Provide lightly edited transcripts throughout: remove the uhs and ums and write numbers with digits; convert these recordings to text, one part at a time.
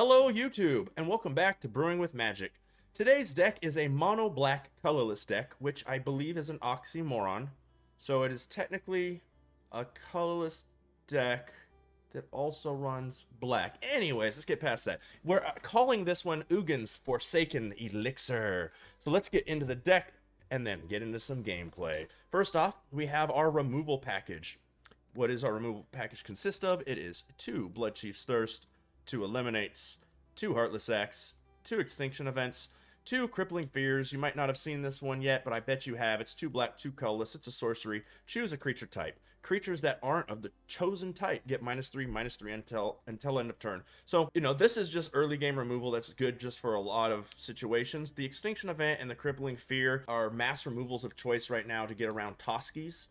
Hello YouTube, and welcome back to Brewing with Magic. Today's deck is a mono-black colorless deck, which I believe is an oxymoron. So it is technically a colorless deck that also runs black. Anyways, let's get past that. We're calling this one Ugin'S Forsaken Elixir. So let's get into the deck and then get into some gameplay. First off, we have our removal package. What does our removal package consist of? It is 2 Bloodchief's Thirst, 2 Eliminates, 2 Heartless Acts, 2 Extinction Events, 2 Crippling Fears. You might not have seen this one yet, but I bet you have. It's 2 black, 2 colorless. It's a sorcery. Choose a creature type. Creatures that aren't of the chosen type get -3/-3 until end of turn. So, this is just early game removal that's good just for a lot of situations. The Extinction Event and the Crippling Fear are mass removals of choice right now to get around Toskies,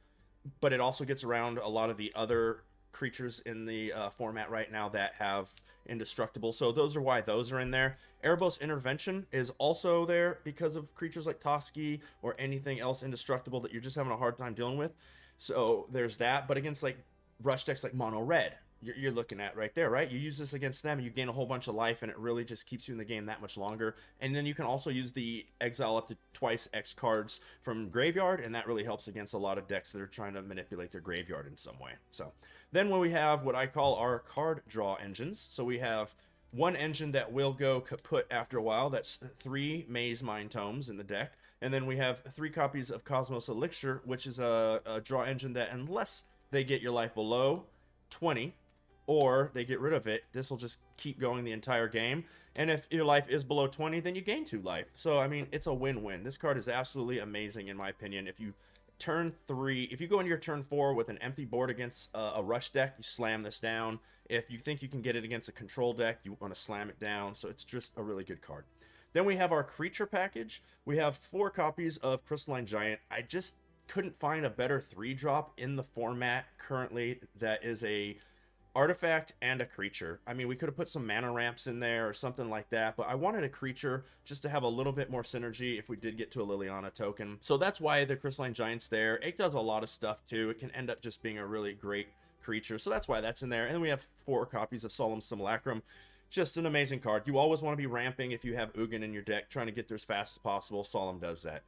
but it also gets around a lot of the other creatures in the format right now that have indestructible, so those are why those are in there. Erebos Intervention is also there because of creatures like Toski or anything else indestructible that you're just having a hard time dealing with. So there's that. But against like rush decks like mono red, you're looking at right there, right? You use this against them, you gain a whole bunch of life, and it really just keeps you in the game that much longer. And then you can also use the exile up to twice X cards from graveyard, and that really helps against a lot of decks that are trying to manipulate their graveyard in some way. So then when we have what I call our card draw engines, so we have one engine that will go kaput after a while. That's 3 Maze Mind Tomes in the deck. And then we have 3 copies of Cosmos Elixir, which is a draw engine that unless they get your life below 20, or they get rid of it, this will just keep going the entire game. And if your life is below 20, then you gain 2 life. So, I mean, it's a win-win. This card is absolutely amazing, in my opinion. If you if you go into your turn 4 with an empty board against a rush deck, you slam this down. If you think you can get it against a control deck, you want to slam it down. So it's just a really good card. Then we have our creature package. We have 4 copies of Crystalline Giant. I just couldn't find a better 3-drop in the format currently that is a artifact and a creature. I mean, we could have put some mana ramps in there or something like that, but I wanted a creature just to have a little bit more synergy if we did get to a Liliana token. So that's why the Crystalline Giant's there. It does a lot of stuff too. It can end up just being a really great creature, so that's why that's in there. And then we have 4 copies of Solemn Simulacrum. Just an amazing card. You always want to be ramping if you have Ugin in your deck, trying to get there as fast as possible. Solemn does that.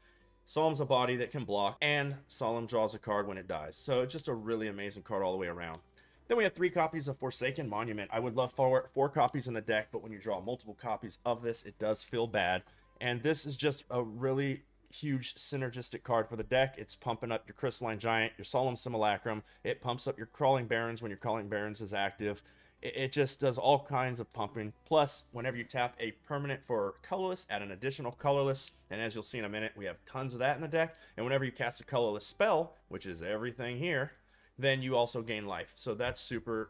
Solemn's a body that can block, and Solemn draws a card when it dies. So it's just a really amazing card all the way around. Then we have 3 copies of Forsaken Monument. I would love 4 copies in the deck, but when you draw multiple copies of this, it does feel bad. And this is just a really huge synergistic card for the deck. It's pumping up your Crystalline Giant, your Solemn Simulacrum. It pumps up your Crawling Barrens when your Crawling Barrens is active. It just does all kinds of pumping. Plus, whenever you tap a permanent for colorless, add an additional colorless. And as you'll see in a minute, we have tons of that in the deck. And whenever you cast a colorless spell, which is everything here, then you also gain life. So that's super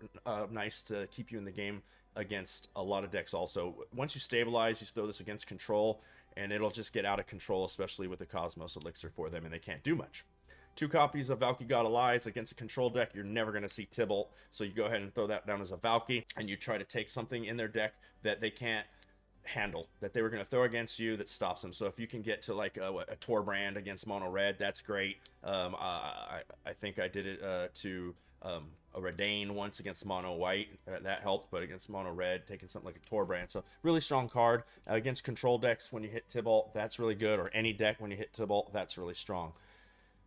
nice to keep you in the game against a lot of decks also. Once you stabilize, you throw this against control, and it'll just get out of control, especially with the Cosmos Elixir for them, and they can't do much. 2 copies of Valky God of Lies. Against a control deck, you're never going to see Tibalt, so you go ahead and throw that down as a Valky, and you try to take something in their deck that they can't handle, that they were going to throw against you, that stops them. So if you can get to like a Torbrand against mono red, that's great. I think I did it to a Redain once against mono white, that helped, but against mono red, taking something like a Torbrand. So really strong card. Against control decks, when you hit Tibalt, that's really good, or any deck when you hit Tibalt, that's really strong.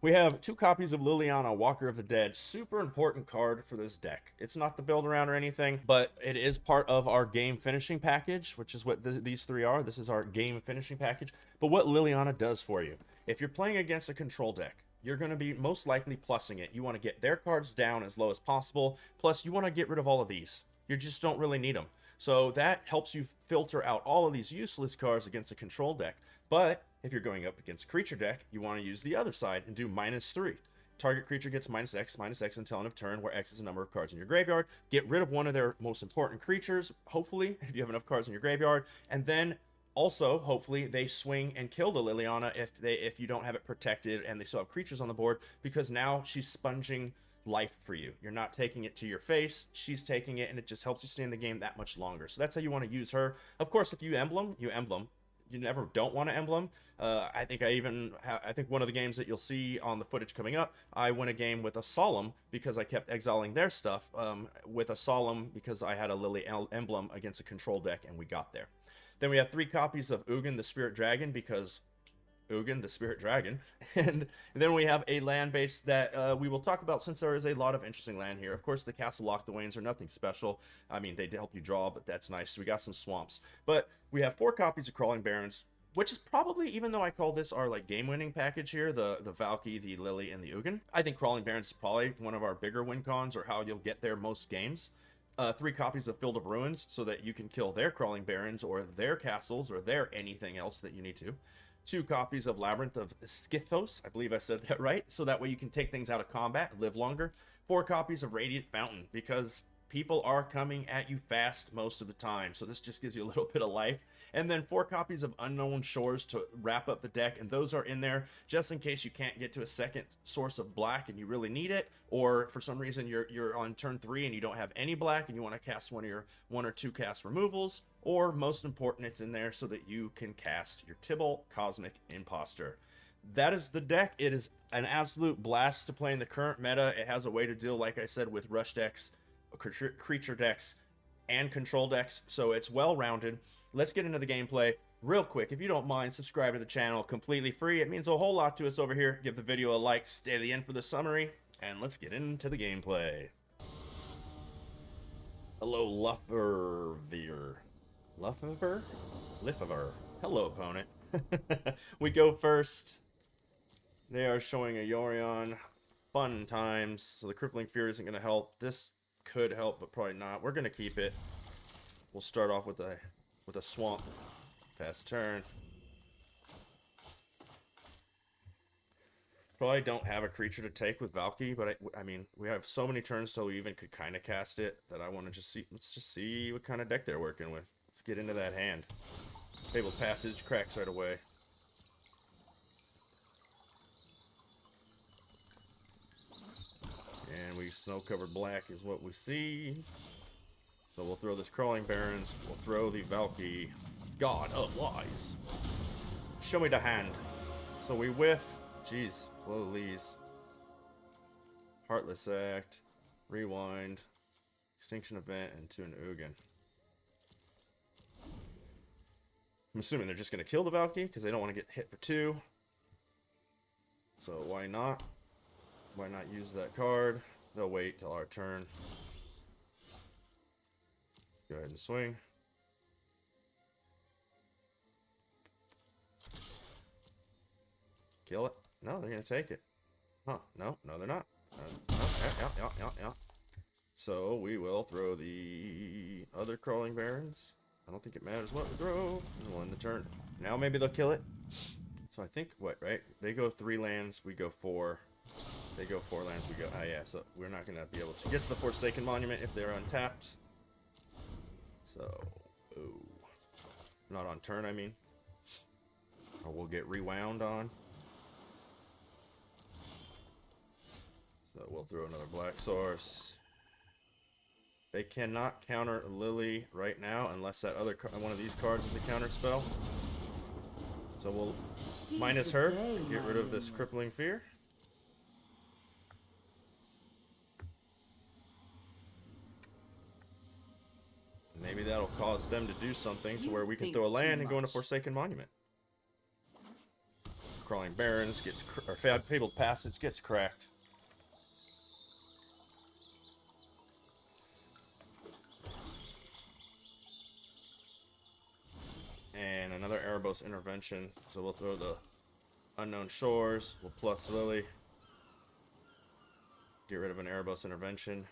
We have 2 copies of Liliana, Walker of the Dead. Super important card for this deck. It's not the build around or anything, but it is part of our game finishing package, which is what these 3 are. This is our game finishing package. But what Liliana does for you, if you're playing against a control deck, you're going to be most likely plussing it. You want to get their cards down as low as possible. Plus, you want to get rid of all of these. You just don't really need them. So that helps you filter out all of these useless cards against a control deck. But if you're going up against a creature deck, you want to use the other side and do -3. Target creature gets -X until end of turn, where X is the number of cards in your graveyard. Get rid of one of their most important creatures, hopefully, if you have enough cards in your graveyard. And then also, hopefully, they swing and kill the Liliana if you don't have it protected and they still have creatures on the board, because now she's sponging life for you. You're not taking it to your face, she's taking it, and it just helps you stay in the game that much longer. So that's how you want to use her. Of course, if you emblem, you emblem. you never don't want to emblem. I think I think one of the games that you'll see on the footage coming up, I won a game with a Solemn because I kept exiling their stuff with a Solemn because I had a Lily emblem against a control deck, and we got there. Then we have 3 copies of Ugin the Spirit Dragon because Ugin the Spirit Dragon. And then we have a land base that we will talk about since there is a lot of interesting land here. Of course, the Castle Lock Dwaynes are nothing special. I mean, they help you draw, but that's nice. So we got some swamps. But we have 4 copies of Crawling Barrens, which is probably, even though I call this our like game-winning package here, the Valky, the Lily, and the Ugin, I think Crawling Barrens is probably one of our bigger win cons, or how you'll get there most games. 3 copies of Field of Ruins so that you can kill their Crawling Barrens or their castles or their anything else that you need to. 2 copies of Labyrinth of Skythos, I believe I said that right, so that way you can take things out of combat and live longer. 4 copies of Radiant Fountain, because people are coming at you fast most of the time, so this just gives you a little bit of life. And then 4 copies of Unknown Shores to wrap up the deck, and those are in there just in case you can't get to a second source of black and you really need it, or for some reason you're on turn 3 and you don't have any black and you want to cast one of your 1 or 2 cast removals, or most important, it's in there so that you can cast your Tibble Cosmic Imposter. That is the deck. It is an absolute blast to play in the current meta. It has a way to deal, like I said, with rush decks, creature decks, and control decks, so it's well-rounded. Let's get into the gameplay real quick. If you don't mind, subscribe to the channel, completely free. It means a whole lot to us over here. Give the video a like, stay to the end for the summary, and let's get into the gameplay. Hello, Lufferveer. Lifferver. Hello, opponent. We go first. They are showing a Yorion. Fun times. So the Crippling Fury isn't going to help. This could help, but probably not. We're going to keep it. We'll start off with a swamp. Pass turn. Probably don't have a creature to take with Valky, but I mean, we have so many turns till we even could kind of cast it that I want to just see. Let's just see what kind of deck they're working with. Let's get into that hand. Fabled Passage cracks right away. And we snow-covered black is what we see. So we'll throw this Crawling Barrens. We'll throw the Valky. God of Lies. Show me the hand. So we whiff. Jeez. Blow the leaves. Heartless Act. Rewind. Extinction Event. And to an Ugin. I'm assuming they're just going to kill the Valky because they don't want to get hit for 2. So why not? Why not use that card? They'll wait till our turn. Go ahead and swing. Kill it. No, they're going to take it. Huh. No, they're not. No. Yeah. So we will throw the other Crawling Barrens. I don't think it matters what we throw. We'll end the turn. Now maybe they'll kill it. So I think, what, right? They go 3 lands, we go 4. They go 4 lands, we go... Ah, yeah, so we're not going to be able to get to the Forsaken Monument if they're untapped. So, ooh. Not on turn, I mean. Or we'll get rewound on. So we'll throw another black source. They cannot counter Lily right now unless that other one of these cards is a counter spell. So we'll minus her, get rid of this Crippling Fear. Maybe that'll cause them to do something to where we can throw a land and go into Forsaken Monument. Crawling Barrens gets, or Fabled Passage gets cracked. And another Erebos Intervention. So we'll throw the Unknown Shores. We'll plus Lily. Get rid of an Erebos Intervention.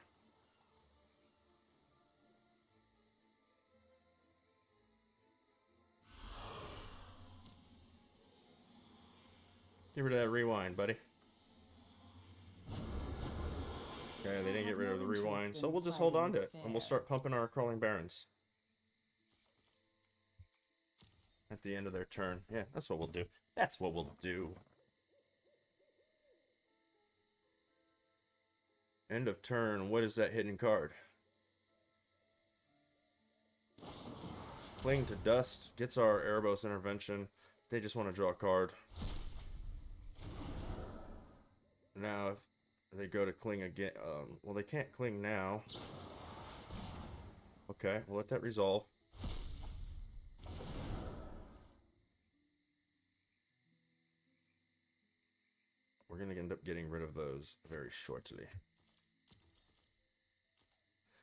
Get rid of that rewind, buddy. Okay, they didn't get rid of the rewind, so we'll just hold on to it. And we'll start pumping our Crawling Barrens. At the end of their turn. Yeah, that's what we'll do. That's what we'll do. End of turn. What is that hidden card? Cling to Dust gets our Erebos intervention. They just want to draw a card. Now, if they go to Cling again, well, they can't Cling now. Okay, we'll let that resolve. We're going to end up getting rid of those very shortly.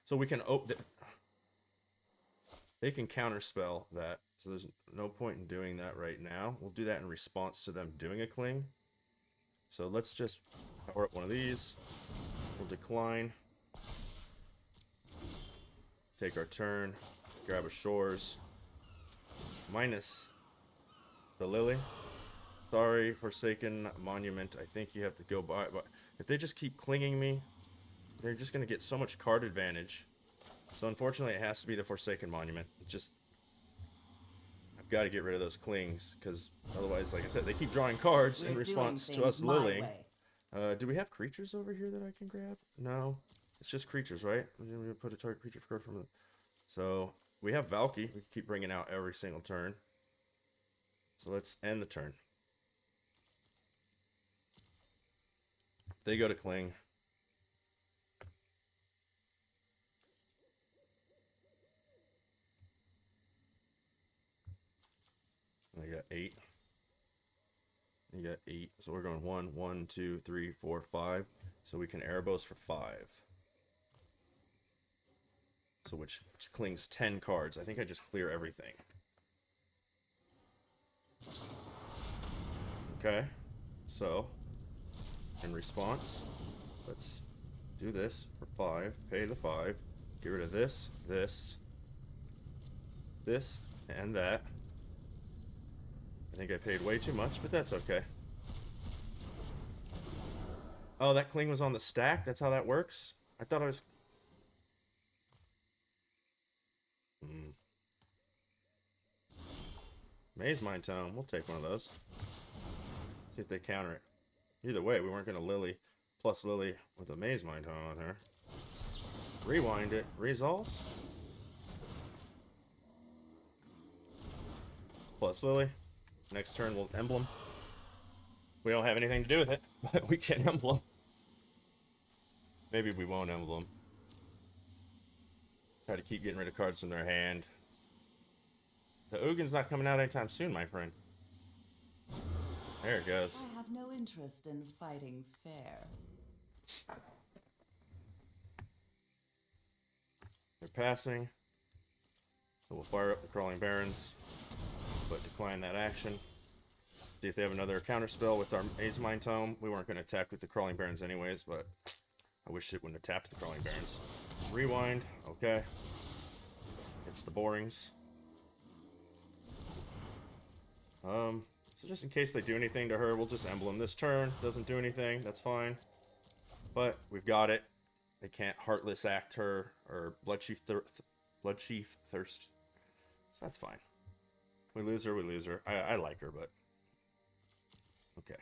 So we can open... They can counterspell that, so there's no point in doing that right now. We'll do that in response to them doing a Cling. So let's just power up one of these. We'll decline. Take our turn. Grab a Shores. Minus the Lily. Sorry, Forsaken Monument. I think you have to go by. But if they just keep clinging me, they're just going to get so much card advantage. So unfortunately, it has to be the Forsaken Monument. I've got to get rid of those clings, because otherwise, like I said, they keep drawing cards in response to us lilling. Do we have creatures over here that I can grab? No. It's just creatures, right? We're going to put a target creature card from the... So, we have Valky. We can keep bringing out every single turn. So let's end the turn. They go to Cling. They got 8. You got 8. So we're going 1, 1, 2, 3, 4, 5. So we can Erebos for 5. So which Clings 10 cards. I think I just clear everything. Okay. So, in response, let's do this for 5. Pay the 5. Get rid of this, this, and that. I think I paid way too much, but that's okay. Oh, that Cling was on the stack? That's how that works? I thought I was... Maze Mind Tome. We'll take one of those. See if they counter it. Either way, we weren't going to Lily plus Lily with a Maze Mind Tome on her. Rewind it. Resolves. Plus Lily. Next turn we'll Emblem. We don't have anything to do with it, but we can Emblem. Maybe we won't Emblem. Try to keep getting rid of cards from their hand. The Ugin'S not coming out anytime soon, my friend. There it goes. I have no interest in fighting fair. They're passing. So we'll fire up the Crawling Barrens, but decline that action. See if they have another counterspell with our Maze Mind Tome. We weren't going to attack with the Crawling Barrens anyways, but I wish it wouldn't have tapped the Crawling Barrens. Rewind. Okay. It's the Borings. So just in case they do anything to her, we'll just Emblem this turn. Doesn't do anything, that's fine. But we've got it. They can't Heartless Act her or Bloodchief Thirst. So that's fine. We lose her, we lose her. I like her, but... Okay.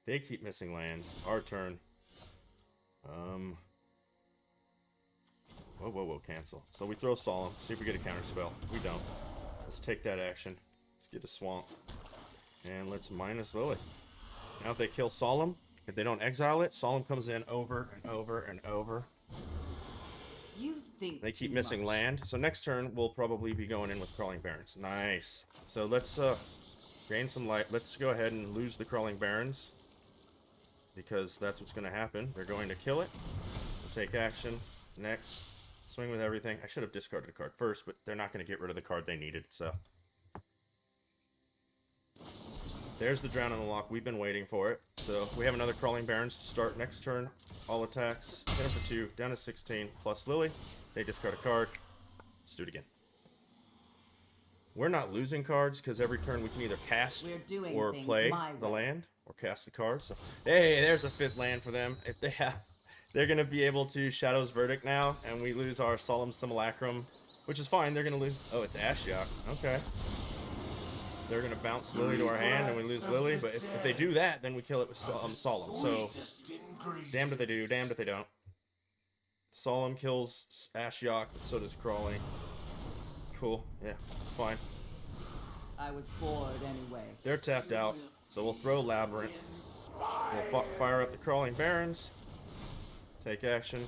They keep missing lands. Our turn. Whoa, cancel. So we throw Solemn, see if we get a counterspell. We don't. Let's take that action. Let's get a Swamp. And let's minus Lily. Now if they kill Solemn, if they don't exile it, Solemn comes in over and over and over. You think they keep missing land. So next turn, we'll probably be going in with Crawling Barrens. Nice. So let's gain some light. Let's go ahead and lose the Crawling Barrens, because that's what's going to happen. They're going to kill it. We'll take action. Next. Swing with everything. I should have discarded a card first, but they're not going to get rid of the card they needed, so... There's the Drown in the Lock. We've been waiting for it. So we have another Crawling Barrens to start next turn. All attacks. Hit them for 2. Down to 16. Plus Lily. They discard a card. Let's do it again. We're not losing cards because every turn we can either cast or play the land or cast the card. So hey, there's a 5th land for them. If they have, they're going to be able to Shadow's Verdict now, and we lose our Solemn Simulacrum, which is fine. They're going to lose... Oh, it's Ashiok. Okay. They're going to bounce Lily to our hand, and we lose Lily. But if they do that, then we kill it with Solemn. So, damned if they do, damned if they don't. Solemn kills Ashiok, but so does Crawling. cool. Yeah, it's fine. I was bored anyway. They're tapped out, so we'll throw Labyrinth. We'll fire up the Crawling Barrens. Take action.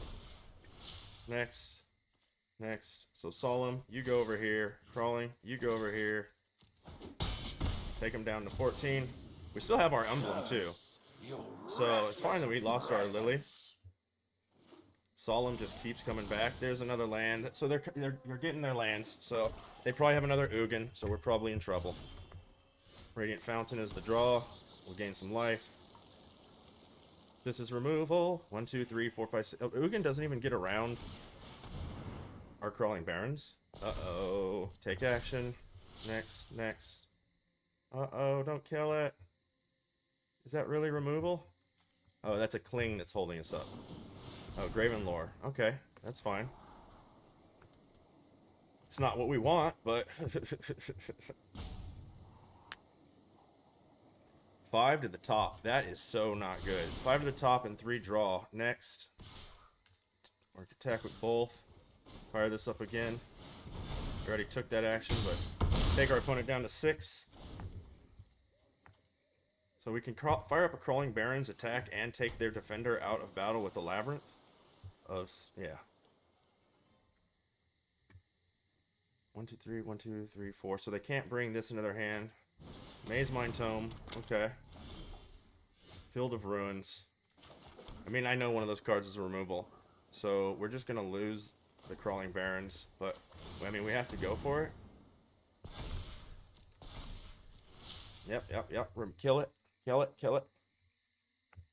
Next. Next. So Solemn, you go over here. Crawling, you go over here. Take them down to 14. We still have our emblem too. So it's fine that we lost our Lily. Solemn just keeps coming back. There's another land. So they're getting their lands. So they probably have another Ugin. So we're probably in trouble. Radiant Fountain is the draw. We'll gain some life. This is removal. 1, 2, 3, 4, 5, 6. Oh, Ugin doesn't even get around our Crawling Barrens. Uh-oh. Take action. Next. Next. Uh-oh. Don't kill it. Is that really removal? Oh, that's a Cling that's holding us up. Oh, Graven Lore. Okay. That's fine. It's not what we want, but... 5 to the top. That is so not good. 5 to the top and 3 draw. Next. Or attack with both. Fire this up again. We already took that action, but take our opponent down to 6. So we can fire up a Crawling Barrens, attack, and take their defender out of battle with the Labyrinth. Yeah. 1, 2, 3, 1, 2, 3, 4. So they can't bring this into their hand. Maze Mind Tome. Okay. Field of Ruins. I mean, I know one of those cards is a removal. So we're just going to lose the Crawling Barrens. But, I mean, we have to go for it. Yep. Kill it. Kill it. Kill it.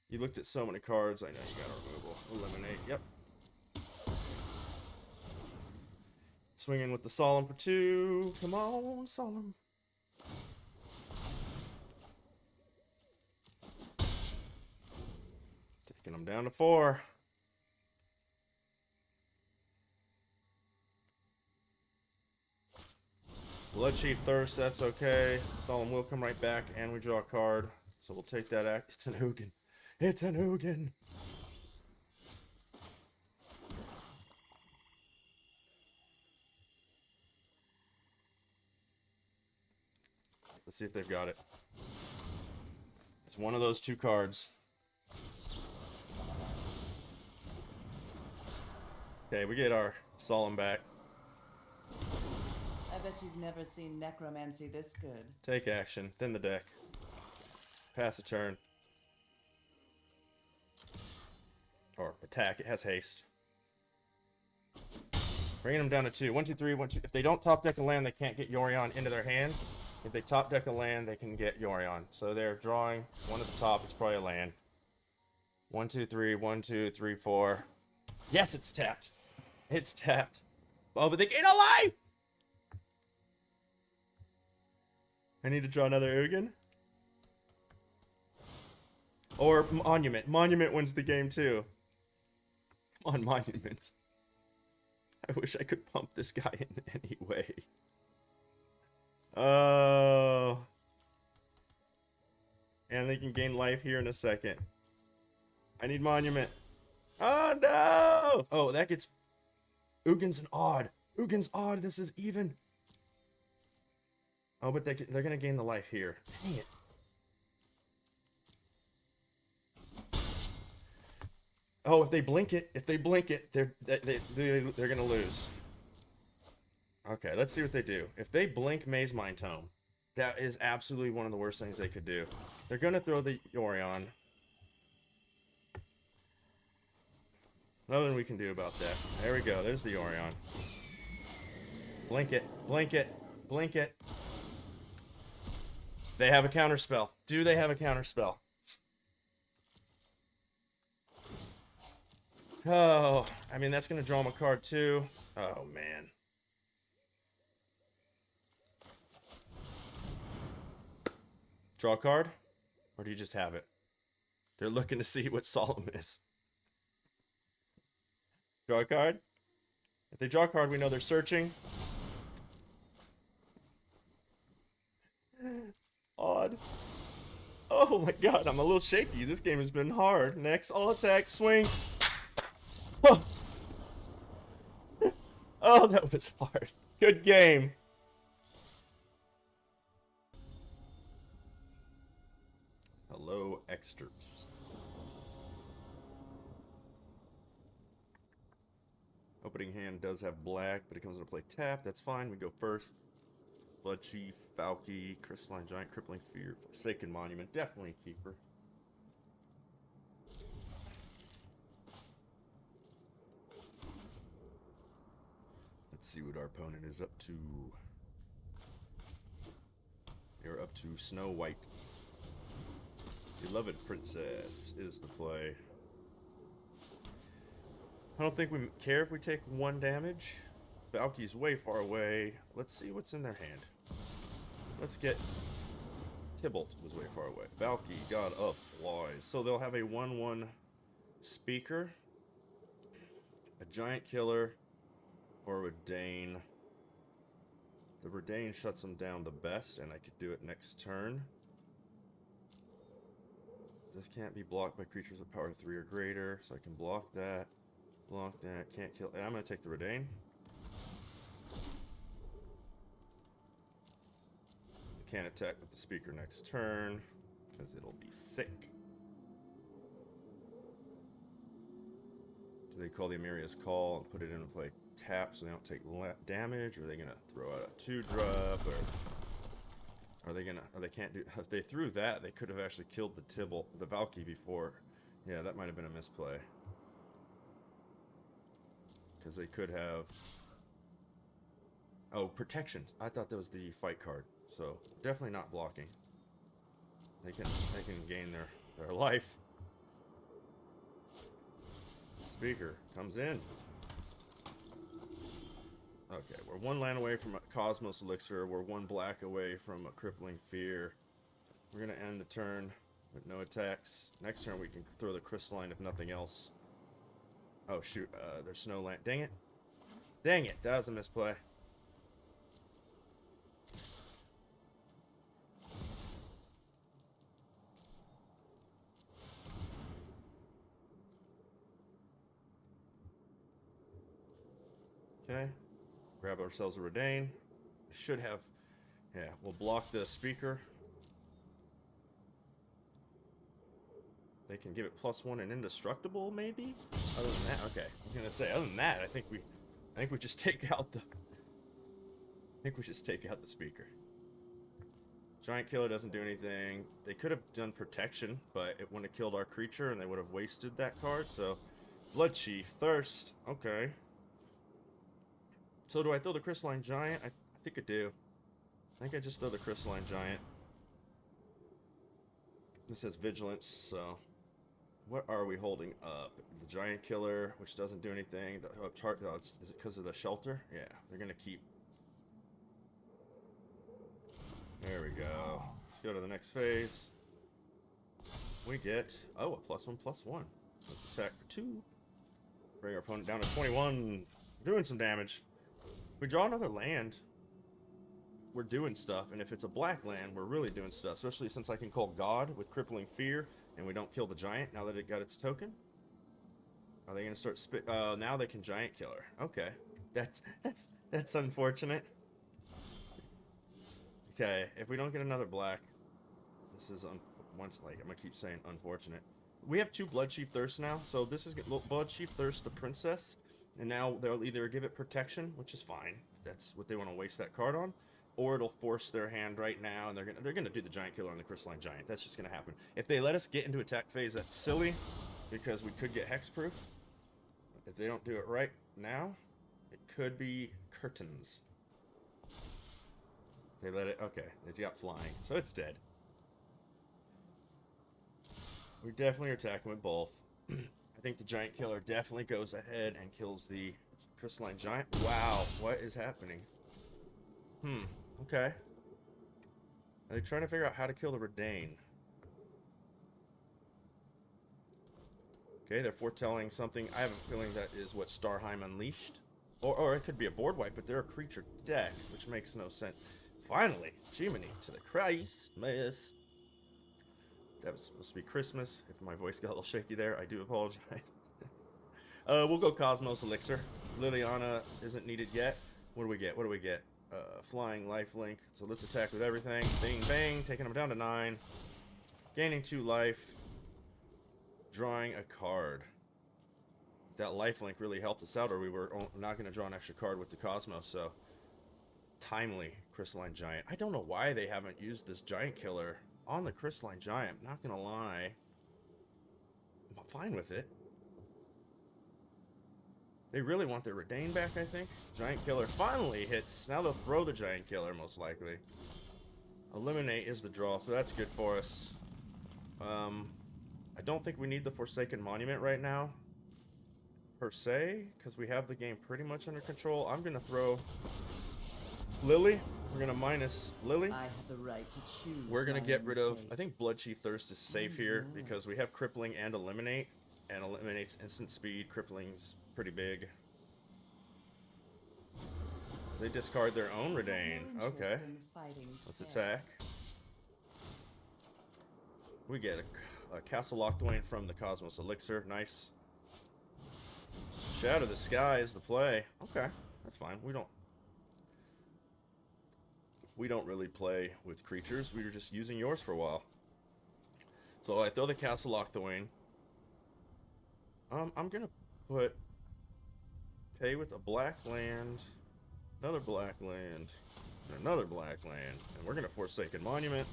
You looked at so many cards. I know you got a removal. Eliminate. Yep. Swinging with the Solemn for 2. Come on, Solemn. Taking them down to 4. Blood Chief Thirst, that's okay. Solemn will come right back, and we draw a card. So we'll take that act. It's an Ugin. It's an Ugin. Let's see if they've got it. It's one of those 2 cards. Okay, we get our Solemn back. I bet you've never seen necromancy this good. Take action, thin the deck. Pass a turn. Or attack, it has haste. Bringing them down to 2. 1, 2, 3, 1, 2. If they don't top deck a land, they can't get Yorion into their hand. If they top deck a land, they can get Yorion. So they're drawing 1 at the top, it's probably a land. 1, 2, 3, 1, 2, 3, 4. Yes, it's tapped. It's tapped. Oh, but they gain a life! I need to draw another Ugin. Or Monument. Monument wins the game too. Come on, Monument. I wish I could pump this guy in any way. Oh. And they can gain life here in a second. I need Monument. Oh no! Oh, that gets... Ugin's an odd. Ugin's odd. This is even. Oh, but they're going to gain the life here. Dang it. Oh, if they blink it, they're going to lose. Okay, let's see what they do. If they blink Maze Mind Tome, that is absolutely one of the worst things they could do. They're going to throw the Yorion. Nothing we can do about that. There we go. There's the Yorion. Blink it. Blink it. Blink it. They have a counterspell. Do they have a counterspell? Oh, I mean, that's going to draw them a card too. Oh, man. Draw a card? Or do you just have it? They're looking to see what Solemn is. Draw a card? If they draw a card, we know they're searching. Odd. Oh my god, I'm a little shaky. This game has been hard. Next, all attack, swing. Oh, oh that was hard. Good game. Hello, extras. Opening hand does have black, but it comes into play tap. That's fine. We go first. Blood Chief, Valky, Crystalline Giant, Crippling Fear, Forsaken Monument. Definitely a keeper. Let's see what our opponent is up to. They're up to Snow White. Beloved Princess is the play. I don't think we care if we take 1 damage. Valky's way far away. Let's see what's in their hand. Let's get... Tybalt was way far away. Valky, God of Lies. So they'll have a 1/1 Speaker, a Giant Killer, or a Redane. The Redane shuts them down the best, and I could do it next turn. This can't be blocked by creatures with power 3 or greater, so I can block that. Block that. Can't kill... And I'm going to take the Redane. Can't attack with the Speaker next turn, because it'll be sick. Do they call the Amelia's Call and put it into play tap so they don't take damage? Or are they going to throw out a 2-drop? Or are they going to... Or they can't do... If they threw that, they could have actually killed the Tybalt, the Valky before. Yeah, that might have been a misplay. Because they could have... Oh, Protection. I thought that was the fight card. So, definitely not blocking. They can gain their life. Speaker comes in. Okay, we're 1 land away from a Cosmos Elixir. We're 1 black away from a Crippling Fear. We're going to end the turn with no attacks. Next turn we can throw the Crystalline if nothing else. Oh shoot, there's Snow Land. Dang it. Dang it, that was a misplay. Okay, grab ourselves a Redane. Should have, yeah, we'll block the Speaker. They can give it +1 and indestructible, maybe? Other than that, okay. I was gonna say, other than that, I think we just take out the... I think we just take out the Speaker. Giant Killer doesn't do anything. They could have done Protection, but it wouldn't have killed our creature, and they would have wasted that card, so... Blood Chief, Thirst, okay. So do I throw the Crystalline Giant? I think I do. I think I just throw the Crystalline Giant. This says Vigilance, so... What are we holding up? The Giant Killer, which doesn't do anything. The is it because of the Shelter? Yeah, they're going to keep... There we go. Let's go to the next phase. We get... Oh, a +1/+1. Let's attack for 2. Bring our opponent down to 21. Doing some damage. If we draw another land, we're doing stuff. And if it's a black land, we're really doing stuff. Especially since I can call God with Crippling Fear, and we don't kill the Giant now that it got its token. Are they going to start spit? Now they can Giant Killer. Okay, that's unfortunate. Okay, if we don't get another black, this is once like I'm gonna keep saying unfortunate. We have 2 Blood Chief Thirst now, so this is Blood Chief Thirst the Princess. And now they'll either give it Protection, which is fine. That's what they want to waste that card on. Or it'll force their hand right now, and they're gonna do the Giant Killer on the Crystalline Giant. That's just gonna happen. If they let us get into attack phase, that's silly, because we could get Hexproof. If they don't do it right now, it could be Curtains. They let it... Okay, they got Flying, so it's dead. We definitely are attacking with both. I think the Giant Killer definitely goes ahead and kills the Crystalline Giant. Wow, what is happening? Okay. Are they trying to figure out how to kill the Redane? Okay, they're foretelling something. I have a feeling that is what Starheim unleashed. Or it could be a board wipe, but they're a creature deck, which makes no sense. Finally, Jiminy to the Christmas. That was supposed to be Christmas. If my voice got a little shaky there, I do apologize. We'll go Cosmos Elixir. Liliana isn't needed yet. What do we get? What do we get? Flying lifelink. So let's attack with everything. Bing, bang. Taking him down to 9. Gaining 2 life. Drawing a card. That lifelink really helped us out, or we were not going to draw an extra card with the Cosmos, so... Timely, Crystalline Giant. I don't know why they haven't used this Giant Killer on the Crystalline Giant. Not going to lie. I'm fine with it. They really want their Redain back, I think. Giant Killer finally hits. Now they'll throw the Giant Killer, most likely. Eliminate is the draw, so that's good for us. I don't think we need the Forsaken Monument right now, per se, because we have the game pretty much under control. I'm going to throw Lily. We're going to minus Lily. I have the right to choose. We're going to my get own rid of... fate. I think Bloodchi Thirst is safe here, because we have Crippling and Eliminate. And Eliminates instant speed. Crippling's pretty big. They discard their own Redain. Okay. Let's attack. We get a Castle Lockthwain from the Cosmos Elixir. Nice. Shatter the Sky is the play. Okay, that's fine. We don't really play with creatures. We were just using yours for a while. So I throw the Castle Lockthwain. I'm gonna pay with a black land, another black land, and another black land, and we're gonna Forsaken Monument.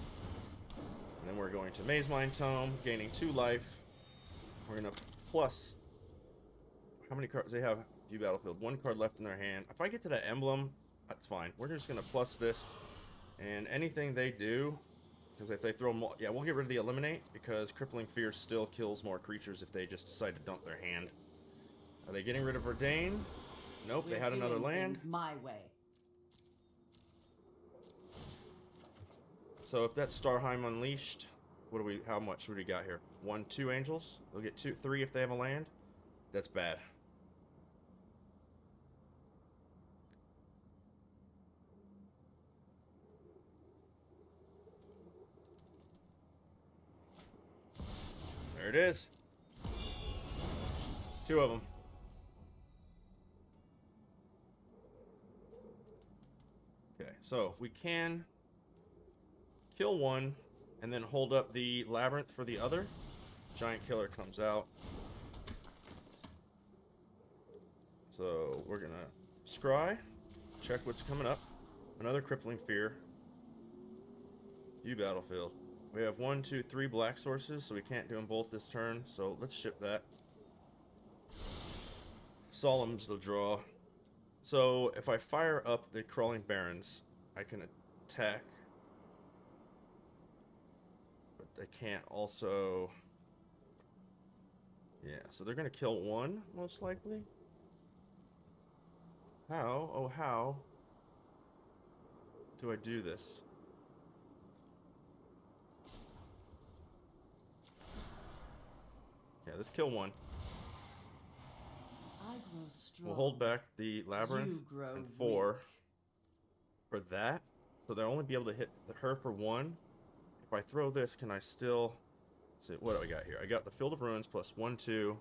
And then we're going to Maze Mind Tome, gaining 2 life. We're gonna plus... How many cards they have? View Battlefield. 1 card left in their hand. If I get to that emblem, that's fine. We're just gonna plus this, and anything they do, because if they throw more... Yeah, we'll get rid of the Eliminate, because Crippling Fear still kills more creatures if they just decide to dump their hand. Are they getting rid of Redain? Nope, they had another land. My way. So if that's Starheim Unleashed, what do we? How much would we got here? 1, 2 angels. They'll get 2, 3 if they have a land. That's bad. There it is. 2 of them. Okay, so we can kill one, and then hold up the Labyrinth for the other. Giant Killer comes out. So we're gonna scry, check what's coming up. Another Crippling Fear. View Battlefield. We have 1, 2, 3 black sources, so we can't do them both this turn. So let's ship that. Solemn's the draw. So if I fire up the Crawling Barrens, I can attack. They can't also... Yeah, so they're going to kill 1, most likely. How? Oh, how do I do this? Yeah, let's kill 1. I grow strong. We'll hold back the Labyrinth and 4 for that. So they'll only be able to hit her for 1. If I throw this, can I still... Let's see, what do I got here? I got the Field of Ruins plus 1, 2.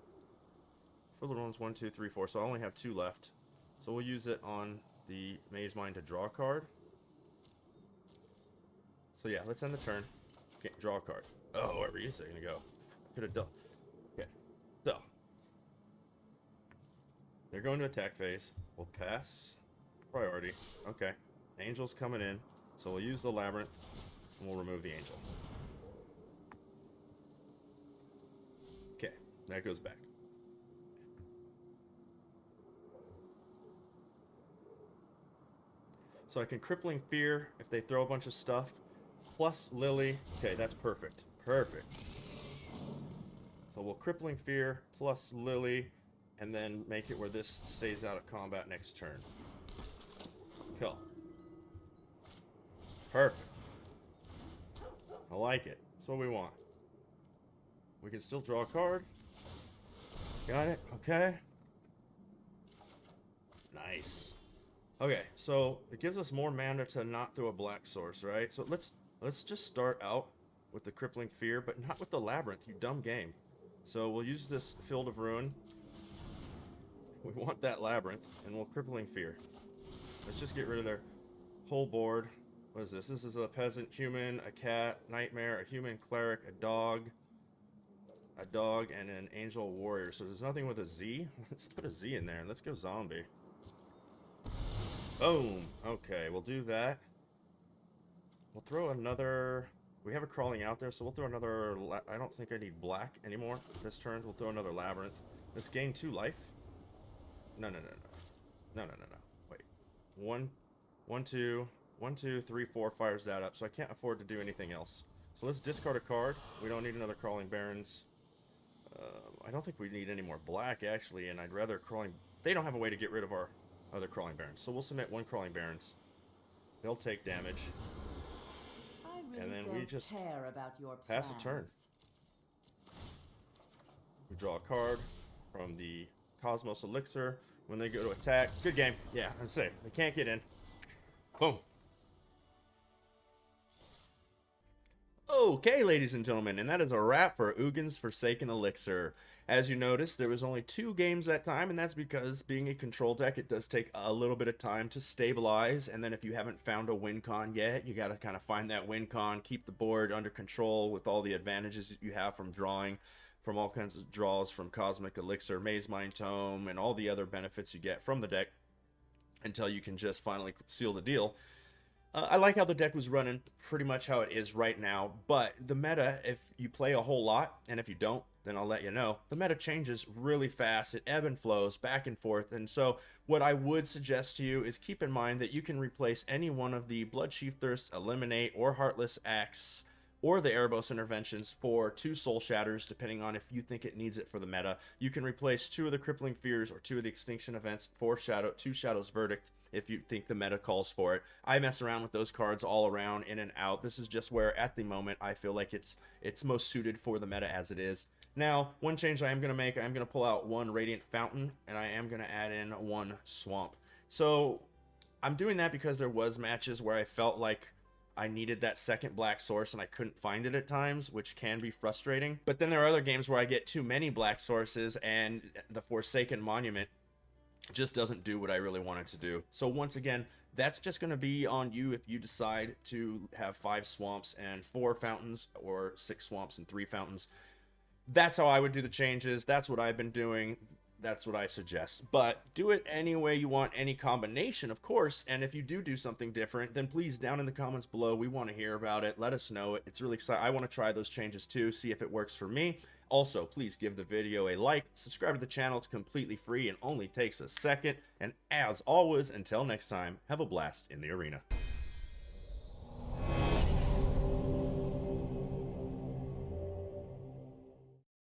Field of Ruins 1, 2, 3, 4. So I only have 2 left. So we'll use it on the Maze Mind to draw a card. So yeah, let's end the turn. Can't draw a card. Oh, wherever you say gonna go. Could have done. Okay. So they're going to attack phase. We'll pass priority. Okay. Angel's coming in. So we'll use the Labyrinth. And we'll remove the angel. Okay, that goes back. So I can Crippling Fear if they throw a bunch of stuff. Plus Lily. Okay, that's perfect. Perfect. So we'll Crippling Fear plus Lily. And then make it where this stays out of combat next turn. Cool. Perfect. I like it. That's what we want. We can still draw a card. Got it. Okay. Nice. Okay, so it gives us more mana to not throw a black source, right? So let's just start out with the Crippling Fear, but not with the Labyrinth, you dumb game. So we'll use this Field of Ruin. We want that Labyrinth, and we'll Crippling Fear. Let's just get rid of their whole board. What is this? This is a peasant, human, a cat, nightmare, a human, cleric, a dog, and an angel warrior. So there's nothing with a Z. Let's put a Z in there and let's go zombie. Boom. Okay, we'll do that. We'll throw another... We have a crawling out there, so we'll throw another... I don't think I need black anymore this turn. We'll throw another labyrinth. Let's gain 2 life. No. Wait. 1, 2, 1, 2, 3, 4 fires that up, so I can't afford to do anything else. So let's discard a card. We don't need another Crawling Barrens. I don't think we need any more black, actually, and I'd rather Crawling... They don't have a way to get rid of our other Crawling Barrens, so we'll submit 1 Crawling Barrens. They'll take damage. I really And then don't we just care about your pass a turn. We draw a card from the Cosmos Elixir. When they go to attack, good game. Yeah, I say they can't get in. Boom. Okay, ladies and gentlemen, and that is a wrap for Ugin'S Forsaken Elixir. As you noticed, there was only 2 games that time, and that's because being a control deck, it does take a little bit of time to stabilize, and then if you haven't found a win con yet, you got to kind of find that win con, keep the board under control with all the advantages that you have from drawing, from all kinds of draws from Cosmic Elixir, Maze Mind Tome, and all the other benefits you get from the deck until you can just finally seal the deal. I like how the deck was running pretty much how it is right now, but the meta, if you play a whole lot, and if you don't, then I'll let you know, the meta changes really fast. It ebb and flows back and forth, and so what I would suggest to you is keep in mind that you can replace any one of the Bloodchief Thirst, Eliminate, or Heartless Axe, or the Erebos interventions for 2 Soul Shatters, depending on if you think it needs it for the meta. You can replace 2 of the Crippling Fears or 2 of the Extinction Events for 2 Shadow's Verdict if you think the meta calls for it. I mess around with those cards all around, in and out. This is just where, at the moment, I feel like it's most suited for the meta as it is. Now, one change I am going to make, I'm going to pull out 1 Radiant Fountain, and I am going to add in 1 Swamp. So, I'm doing that because there was matches where I felt like I needed that second black source and I couldn't find it at times, which can be frustrating. But then there are other games where I get too many black sources and the Forsaken Monument just doesn't do what I really want it to do. So once again, that's just going to be on you if you decide to have 5 swamps and 4 fountains, or 6 swamps and 3 fountains. That's how I would do the changes. That's what I've been doing. That's what I suggest. But do it any way you want, any combination, of course. And if you do something different, then please, down in the comments below, we want to hear about it. Let us know. It's really exciting. I want to try those changes too, see if it works for me. Also, please give the video a like, subscribe to the channel. It's completely free and only takes a second. And as always, until next time, have a blast in the arena.